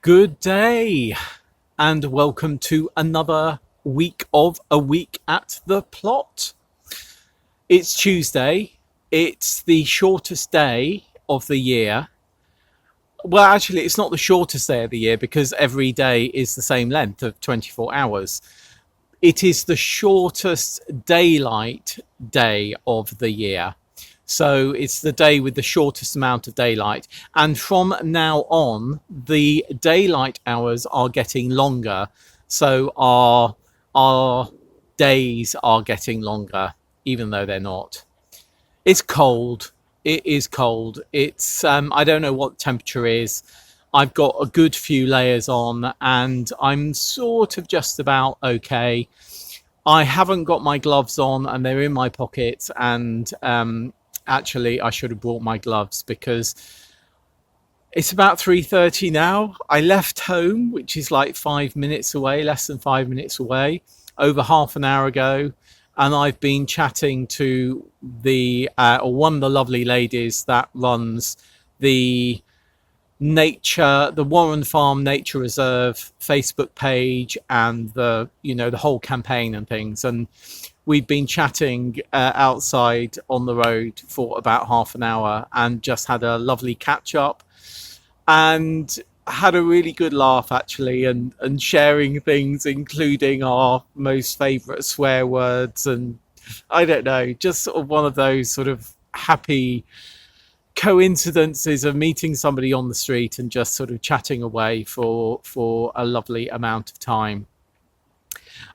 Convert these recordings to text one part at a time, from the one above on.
Good day and welcome to another week of A Week at the Plot. It's Tuesday. It's the shortest day of the year. Well, actually, it's not the shortest day of the year because every day is the same length of 24 hours. It is the shortest daylight day of the year. So it's the day with the shortest amount of daylight. And from now on, the daylight hours are getting longer. So our days are getting longer, even though they're not. It's cold. It is cold. It's I don't know what the temperature is. I've got a good few layers on and I'm sort of just about okay. I haven't got my gloves on and they're in my pockets, and actually I should have brought my gloves because it's about 3:30 now. I left home, which is like 5 minutes away, less than 5 minutes away, over half an hour ago, and I've been chatting to one of the lovely ladies that runs the the Warren Farm Nature Reserve Facebook page and the whole campaign and things. And we've been chatting outside on the road for about half an hour and just had a lovely catch up and had a really good laugh actually, and sharing things, including our most favourite swear words, and I don't know, just sort of one of those sort of happy coincidences of meeting somebody on the street and just sort of chatting away for a lovely amount of time.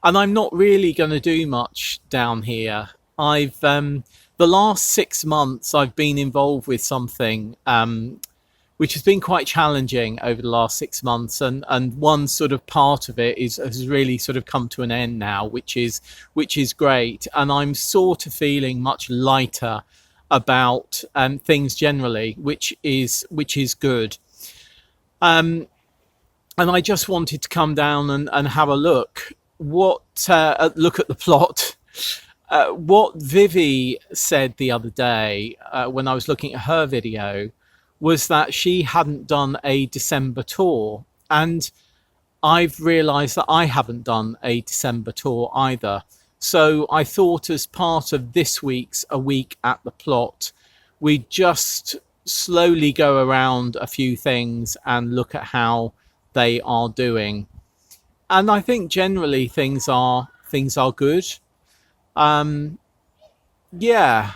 And I'm not really going to do much down here. I've the last 6 months I've been involved with something which has been quite challenging over the last 6 months, and one sort of part of it has really sort of come to an end now, which is great, and I'm sort of feeling much lighter about things generally, which is good. And I just wanted to come down and have a look look at the plot. What Vivi said the other day when I was looking at her video was that she hadn't done a December tour, and I've realised that I haven't done a December tour either. So I thought, as part of this week's A Week at the Plot, we just slowly go around a few things and look at how they are doing. And I think generally things are good. Yeah,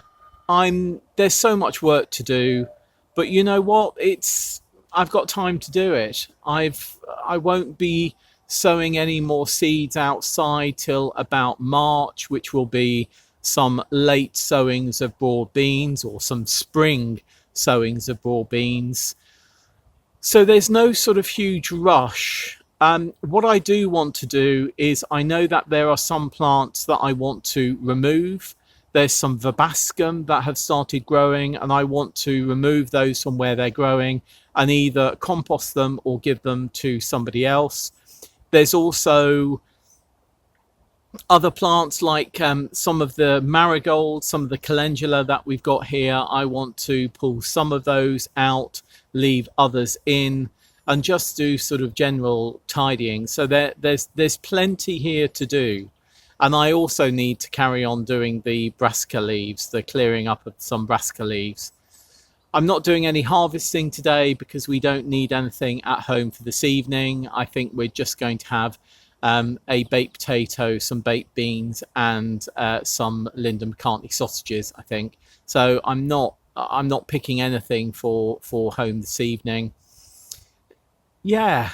there's so much work to do, but you know what? I've got time to do it. I won't be sowing any more seeds outside till about March, which will be some late sowings of broad beans or some spring sowings of broad beans. So there's no sort of huge rush. What I do want to do is, I know that there are some plants that I want to remove. There's some verbascum that have started growing, and I want to remove those from where they're growing and either compost them or give them to somebody else. There's also other plants like some of the marigolds, some of the calendula that we've got here. I want to pull some of those out, leave others in, and just do sort of general tidying. So there's plenty here to do. And I also need to carry on doing the brassica leaves, the clearing up of some brassica leaves. I'm not doing any harvesting today because we don't need anything at home for this evening. I think we're just going to have a baked potato, some baked beans, and some Linda McCartney sausages, I think. So I'm not picking anything for home this evening. Yeah,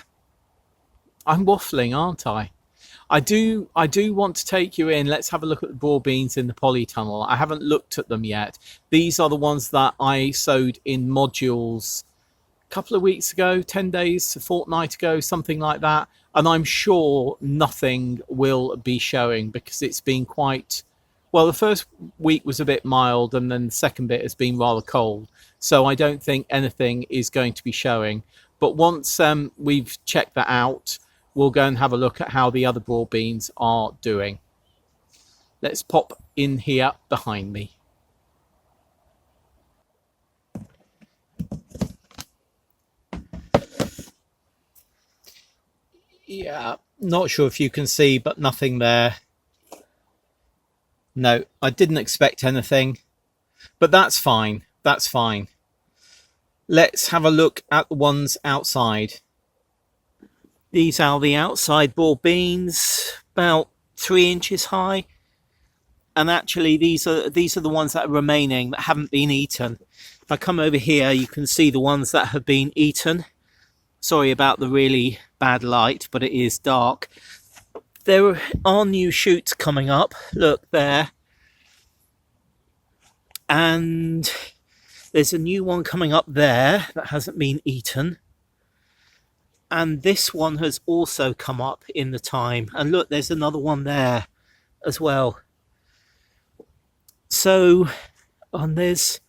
I'm waffling, aren't I? I do want to take you in. Let's have a look at the broad beans in the polytunnel. I haven't looked at them yet. These are the ones that I sowed in modules a couple of weeks ago, 10 days, a fortnight ago, something like that. And I'm sure nothing will be showing because it's been quite, well, the first week was a bit mild and then the second bit has been rather cold. So I don't think anything is going to be showing. But once we've checked that out, we'll go and have a look at how the other broad beans are doing. Let's pop in here behind me. Yeah, not sure if you can see, but nothing there. No, I didn't expect anything, but that's fine. That's fine. Let's have a look at the ones outside. These are the outside broad beans, about 3 inches high. And actually these are the ones that are remaining that haven't been eaten. If I come over here, you can see the ones that have been eaten. Sorry about the really bad light, but it is dark. There are new shoots coming up. Look there. And there's a new one coming up there that hasn't been eaten. And this one has also come up in the time. And look, there's another one there as well. So, and there's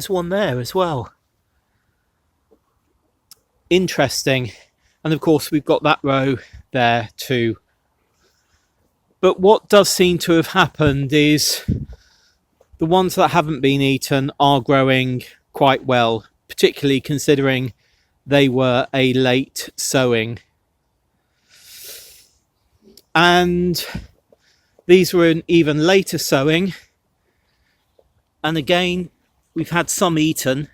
one there as well. Interesting. And of course we've got that row there too. But what does seem to have happened is the ones that haven't been eaten are growing quite well, particularly considering they were a late sowing. And these were an even later sowing. And again, we've had some eaten,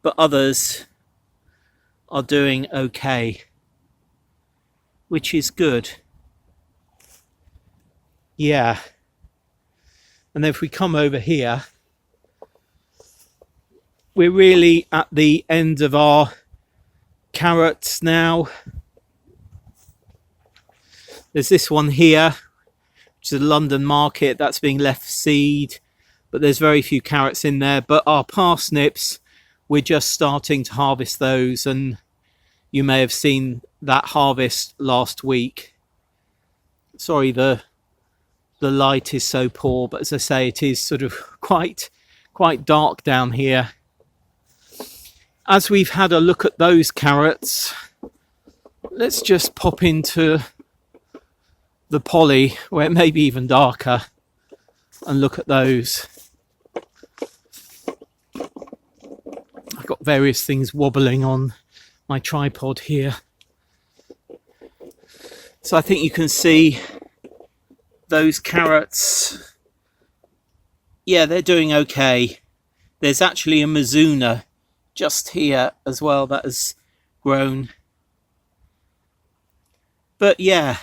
but others are doing okay, which is good. Yeah. And then if we come over here, we're really at the end of our carrots now. There's this one here, which is a London market that's being left seed, but there's very few carrots in there. But our parsnips, we're just starting to harvest those, and you may have seen that harvest last week. Sorry, the light is so poor, but as I say, it is sort of quite dark down here. As we've had a look at those carrots, let's just pop into the poly where it may be even darker and look at those. I've got various things wobbling on my tripod here. So I think you can see those carrots. Yeah, they're doing okay. There's actually a Mizuna just here as well that has grown. But yeah,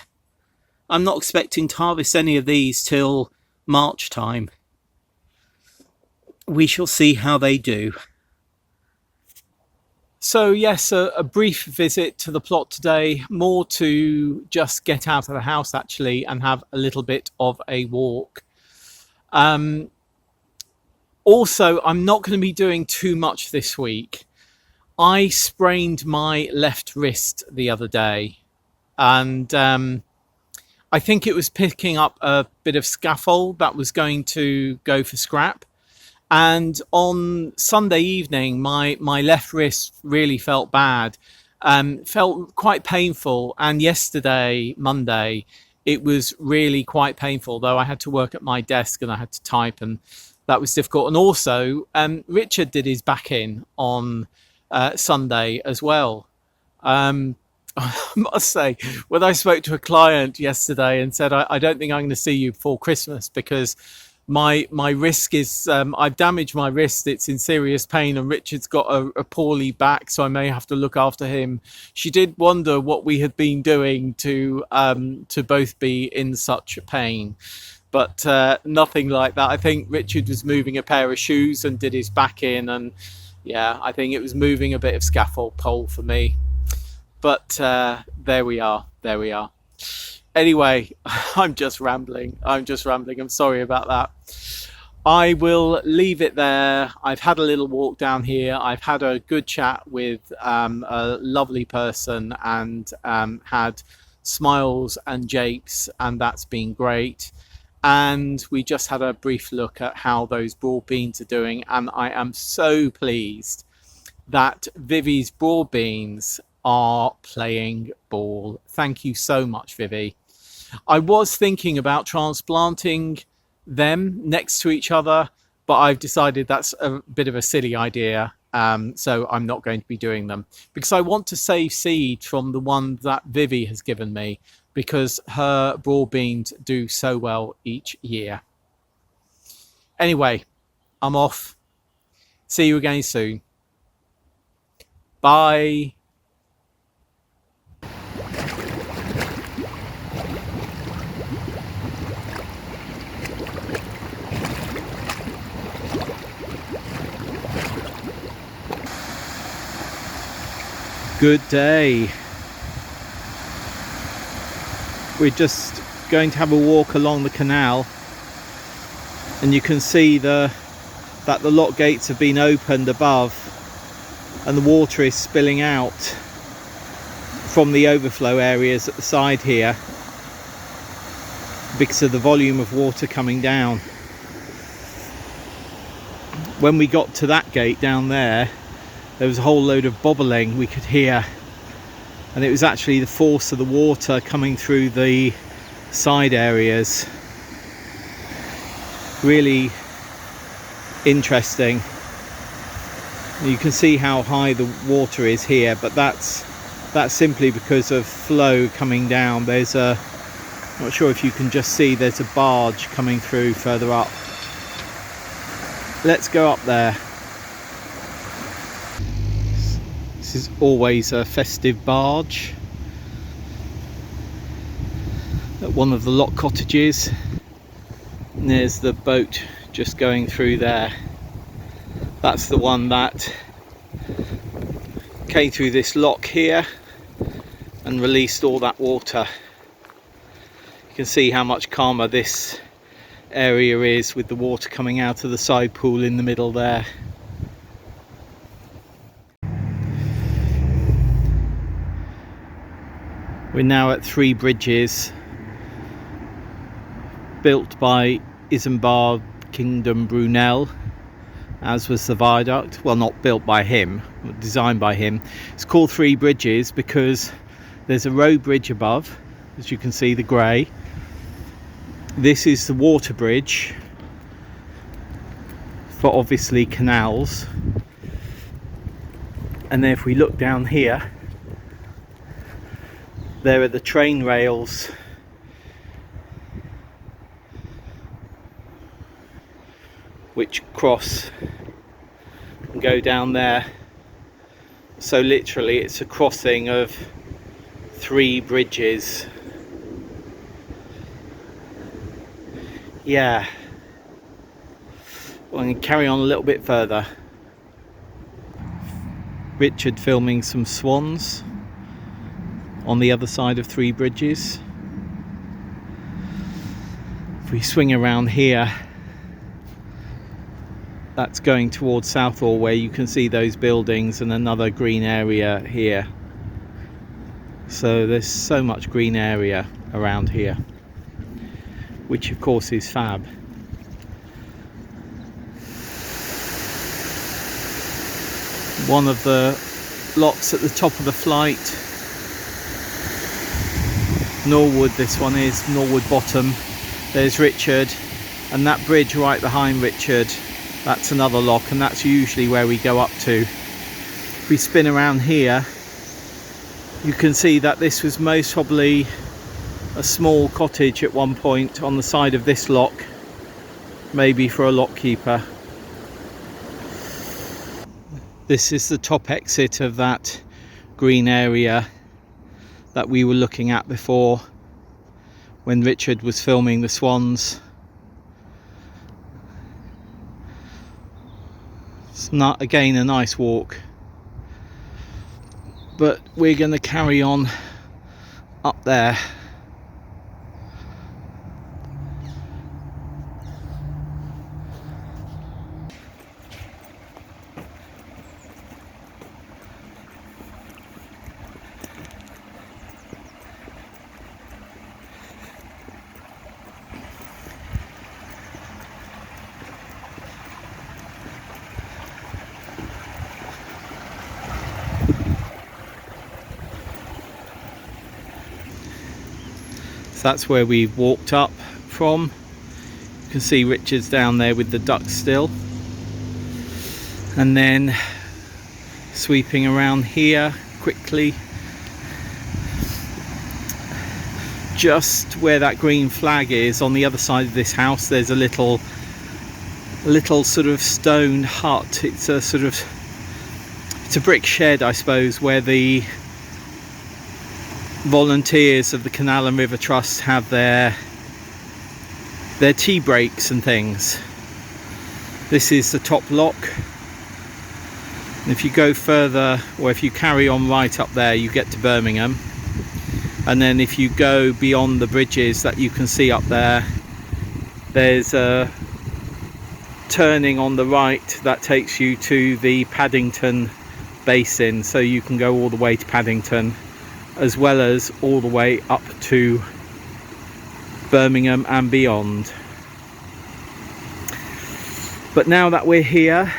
I'm not expecting to harvest any of these till March time. We shall see how they do. So yes, a brief visit to the plot today, more to just get out of the house actually and have a little bit of a walk. Also, I'm not going to be doing too much this week. I sprained my left wrist the other day, and I think it was picking up a bit of scaffold that was going to go for scrap. And on Sunday evening, my left wrist really felt bad, felt quite painful. And yesterday, Monday, it was really quite painful, though I had to work at my desk and I had to type, and that was difficult. And also, Richard did his back in on Sunday as well. I must say, when I spoke to a client yesterday and said, I don't think I'm going to see you before Christmas because my wrist is, I've damaged my wrist, it's in serious pain, and Richard's got a poorly back, so I may have to look after him. She did wonder what we had been doing to both be in such pain. But nothing like that. I think Richard was moving a pair of shoes and did his back in, and yeah, I think it was moving a bit of scaffold pole for me. But there we are. Anyway, I'm just rambling. I'm sorry about that. I will leave it there. I've had a little walk down here. I've had a good chat with a lovely person and had smiles and japes, and that's been great. And we just had a brief look at how those broad beans are doing, and I am so pleased that Vivi's broad beans are playing ball. Thank you so much, Vivi. I was thinking about transplanting them next to each other, but I've decided that's a bit of a silly idea. So I'm not going to be doing them because I want to save seed from the one that Vivi has given me, because her broad beans do so well each year. Anyway, I'm off. See you again soon. Bye. Good day. We're just going to have a walk along the canal, and you can see that the lock gates have been opened above and the water is spilling out from the overflow areas at the side here because of the volume of water coming down. When we got to that gate down there, there was a whole load of bobbling we could hear, and it was actually the force of the water coming through the side areas. Really interesting. You can see how high the water is here, but that's simply because of flow coming down. There's a, I'm not sure if you can just see, there's a barge coming through further up. Let's go up there. This is always a festive barge at one of the lock cottages. And there's the boat just going through there. That's the one that came through this lock here and released all that water. You can see how much calmer this area is with the water coming out of the side pool in the middle there. We're now at Three Bridges, built by Isambard Kingdom Brunel, as was the viaduct. Well, not built by him, designed by him. It's called Three Bridges because there's a road bridge above, as you can see, the grey. This is the water bridge for obviously canals. And then if we look down here, there are the train rails which cross and go down there. So literally it's a crossing of three bridges. Yeah. Well, I'm going to carry on a little bit further. Richard filming some swans on the other side of Three Bridges. If we swing around here, that's going towards Southall, where you can see those buildings and another green area here. So there's so much green area around here, which of course is fab. One of the locks at the top of the flight, Norwood, this one is Norwood Bottom. There's Richard, and that bridge right behind Richard, that's another lock, and that's usually where we go up to. If we spin around here, you can see that this was most probably a small cottage at one point on the side of this lock, maybe for a lock keeper. This is the top exit of that green area that we were looking at before when Richard was filming the swans. It's not, again, a nice walk, but we're going to carry on up there. So that's where we walked up from. You can see Richard's down there with the ducks still. And then Sweeping around here quickly, just where that green flag is on the other side of this house, there's a little sort of stone hut. It's a sort of, it's a brick shed, I suppose, where the volunteers of the Canal and River Trust have their tea breaks and things. This is the top lock. And if you go further, or if you carry on right up there, you get to Birmingham. And then if you go beyond the bridges that you can see up there, there's a turning on the right that takes you to the Paddington Basin, so you can go all the way to Paddington, as well as all the way up to Birmingham and beyond. But now that we're here,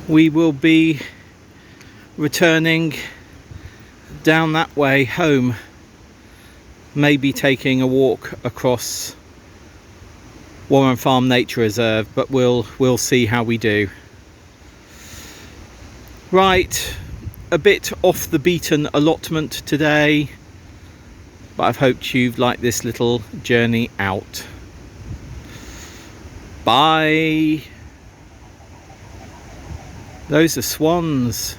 we will be returning down that way home, maybe taking a walk across Warren Farm Nature Reserve, but we'll see how we do. Right, a bit off the beaten allotment today, but I've hoped you've liked this little journey out. Bye. Those are swans.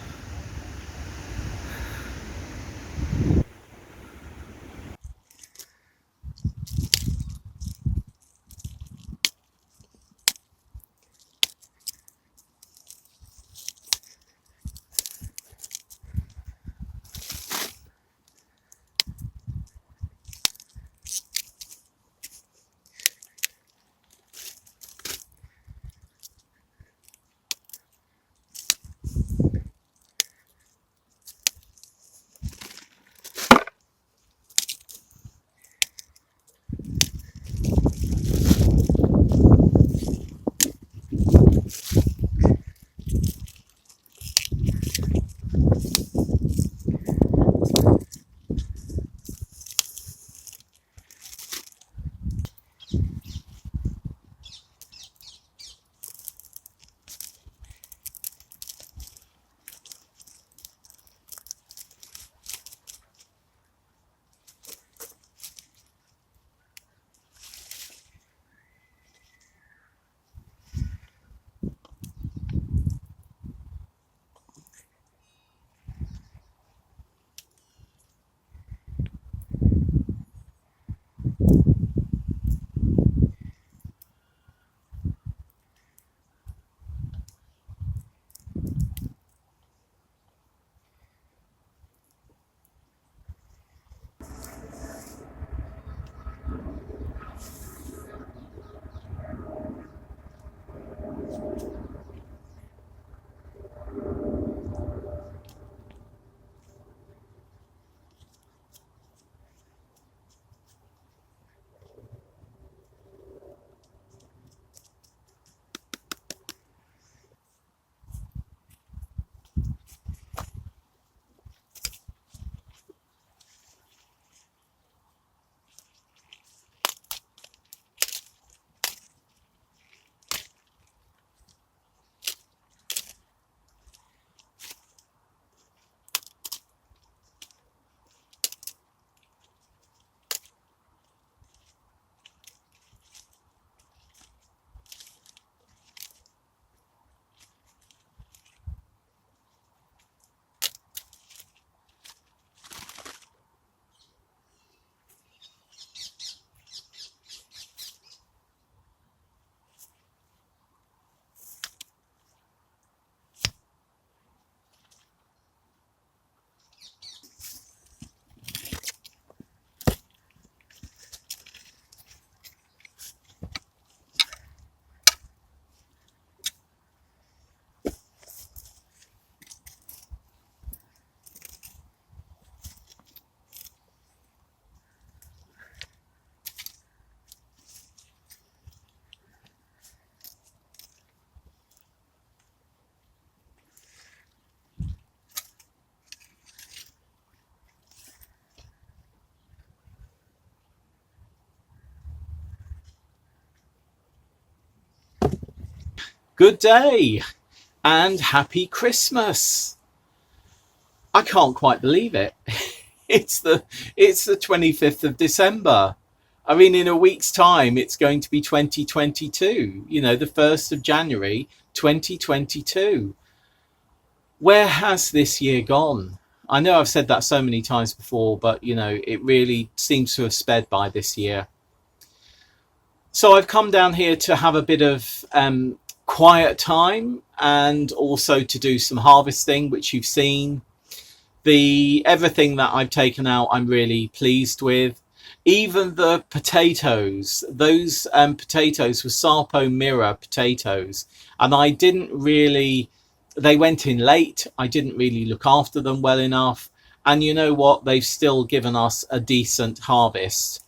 Good day, and happy Christmas. I can't quite believe it. It's the 25th of December. I mean, in a week's time, it's going to be 2022, you know, the 1st of January, 2022. Where has this year gone? I know I've said that so many times before, but, you know, it really seems to have sped by this year. So I've come down here to have a bit of quiet time and also to do some harvesting, which you've seen. Everything that I've taken out, I'm really pleased with. Even the potatoes, those potatoes were Sarpo Mira potatoes, and they went in late. I didn't really look after them well enough. And you know what? They've still given us a decent harvest.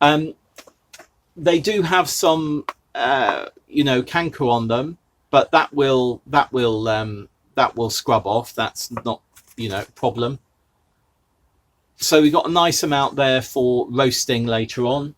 They do have some, canker on them, but that will scrub off. That's not, problem. So we've got a nice amount there for roasting later on.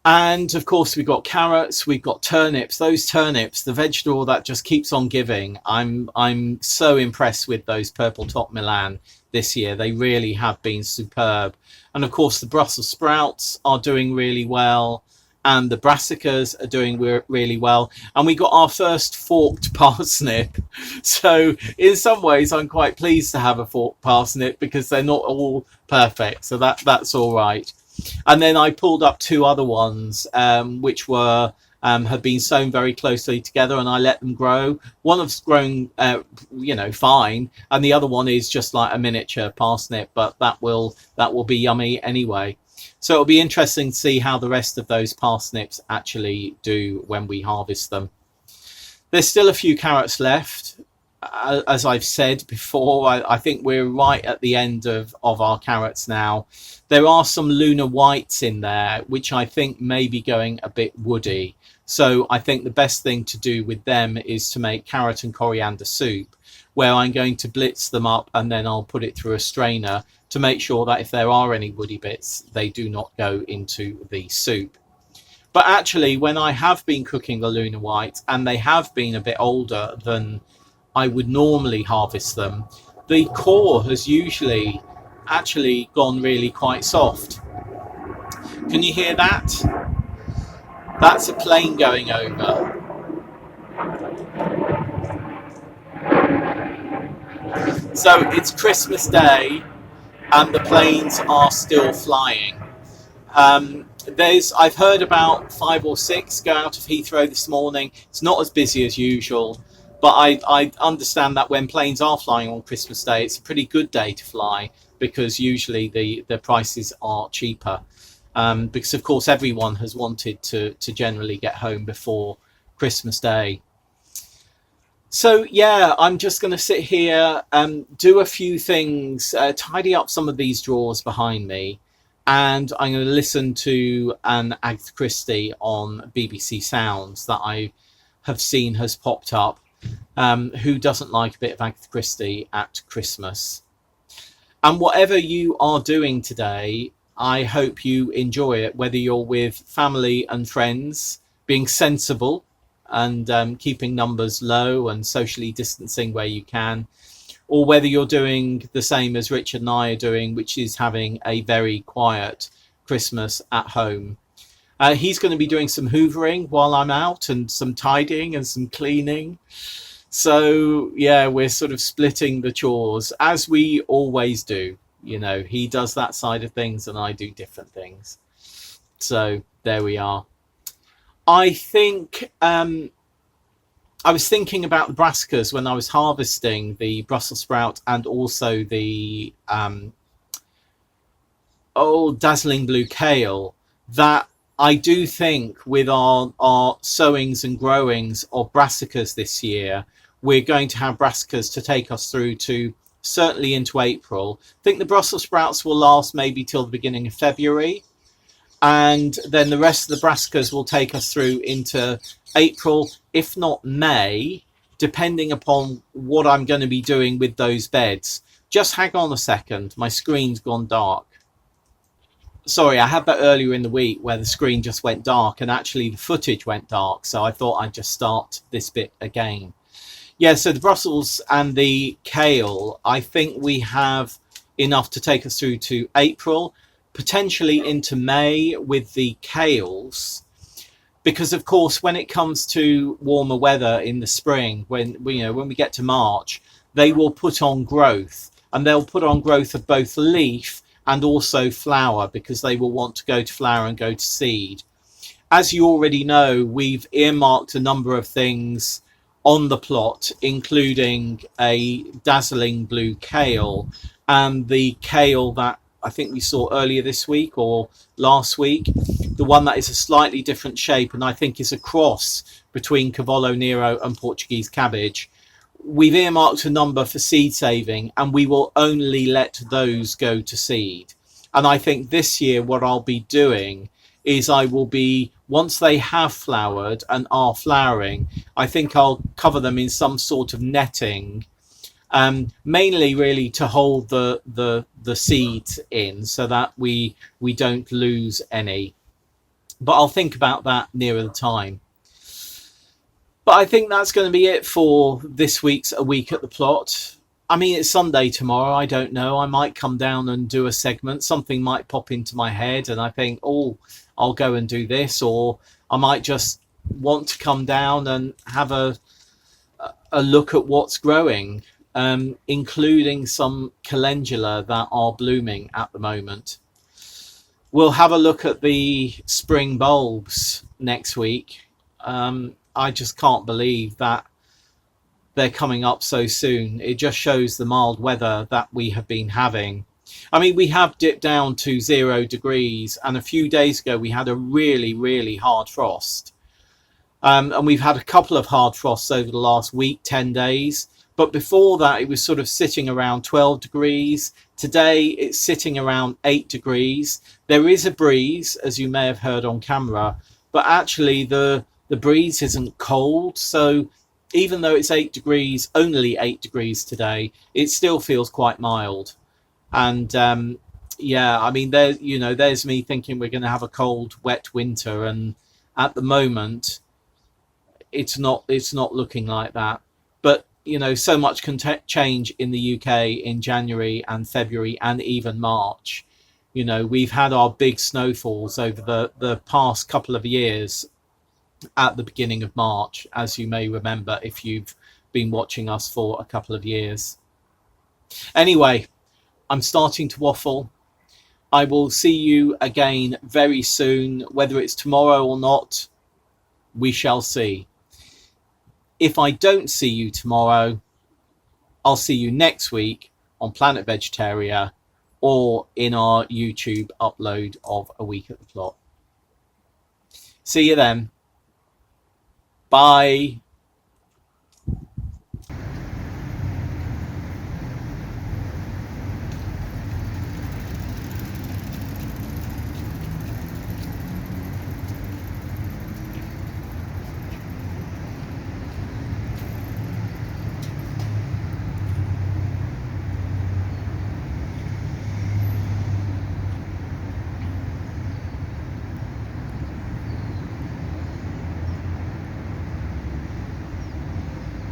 And of course we've got carrots, we've got turnips. Those turnips, the vegetable that just keeps on giving. I'm so impressed with those Purple Top Milan this year. They really have been superb. And of course the Brussels sprouts are doing really well, and the brassicas are doing really well. And we got our first forked parsnip. So in some ways I'm quite pleased to have a forked parsnip because they're not all perfect. So that's all right. And then I pulled up two other ones, which were have been sown very closely together, and I let them grow. One has grown, fine, and the other one is just like a miniature parsnip, but that will be yummy anyway. So it'll be interesting to see how the rest of those parsnips actually do when we harvest them. There's still a few carrots left. As I've said before, I think we're right at the end of our carrots now. There are some lunar whites in there, which I think may be going a bit woody. So I think the best thing to do with them is to make carrot and coriander soup, where I'm going to blitz them up and then I'll put it through a strainer to make sure that if there are any woody bits, they do not go into the soup. But actually, when I have been cooking the lunar whites, and they have been a bit older than I would normally harvest them, the core has usually actually gone really quite soft. Can you hear that? That's a plane going over. So it's Christmas Day and the planes are still flying. I've heard about 5 or 6 go out of Heathrow this morning. It's not as busy as usual, but I understand that when planes are flying on Christmas Day, it's a pretty good day to fly because usually the prices are cheaper. Because of course everyone has wanted to generally get home before Christmas Day. So yeah, I'm just going to sit here, do a few things, tidy up some of these drawers behind me, and I'm going to listen to an Agatha Christie on BBC Sounds that I have seen has popped up. Who doesn't like a bit of Agatha Christie at Christmas? And whatever you are doing today, I hope you enjoy it, whether you're with family and friends, being sensible and keeping numbers low and socially distancing where you can, or whether you're doing the same as Richard and I are doing, which is having a very quiet Christmas at home. He's going to be doing some hoovering while I'm out and some tidying and some cleaning. So yeah, we're sort of splitting the chores as we always do. You know, he does that side of things and I do different things. So there we are. I think I was thinking about the brassicas when I was harvesting the Brussels sprout and also the Dazzling Blue kale, that I do think with our sowings and growings of brassicas this year, we're going to have brassicas to take us through to certainly into April. I think the Brussels sprouts will last maybe till the beginning of February. And then the rest of the brassicas will take us through into April, if not May, depending upon what I'm going to be doing with those beds. Just hang on a second. My screen's gone dark. Sorry, I had that earlier in the week where the screen just went dark and actually the footage went dark. So I thought I'd just start this bit again. Yeah, so the Brussels and the kale, I think we have enough to take us through to April, potentially into May with the kales. Because of course, when it comes to warmer weather in the spring, when we get to March, they will put on growth, and they'll put on growth of both leaf and also flower, because they will want to go to flower and go to seed. As you already know, we've earmarked a number of things on the plot, including a dazzling blue kale and the kale that I think we saw earlier this week or last week, the one that is a slightly different shape and I think is a cross between Cavallo Nero and Portuguese cabbage. We've earmarked a number for seed saving, and we will only let those go to seed. And I think this year what I'll be doing is I will be, once they have flowered and are flowering, I think I'll cover them in some sort of netting, mainly really to hold the seeds in so that we don't lose any. But I'll think about that nearer the time. But I think that's going to be it for this week's A Week at the Plot. I mean, it's Sunday tomorrow. I don't know. I might come down and do a segment. Something might pop into my head and I think, oh, I'll go and do this. Or I might just want to come down and have a look at what's growing, including some calendula that are blooming at the moment. We'll have a look at the spring bulbs next week. I just can't believe that they're coming up so soon. It just shows the mild weather that we have been having. I mean, we have dipped down to 0 degrees, and a few days ago we had a really, really hard frost. And we've had a couple of hard frosts over the last week, 10 days. But before that, it was sort of sitting around 12 degrees. Today, it's sitting around 8 degrees. There is a breeze, as you may have heard on camera, but actually the breeze isn't cold. So even though it's 8 degrees, only 8 degrees today, it still feels quite mild. And yeah, I mean, there's me thinking we're going to have a cold, wet winter. And at the moment, it's not looking like that. But so much can change in the UK in January and February and even March. We've had our big snowfalls over the past couple of years at the beginning of March, as you may remember if you've been watching us for a couple of years. Anyway, I'm starting to waffle. I will see you again very soon. Whether it's tomorrow or not, we shall see. If I don't see you tomorrow, I'll see you next week on Planet Vegetaria or in our YouTube upload of A Week at the Plot. See you then. Bye.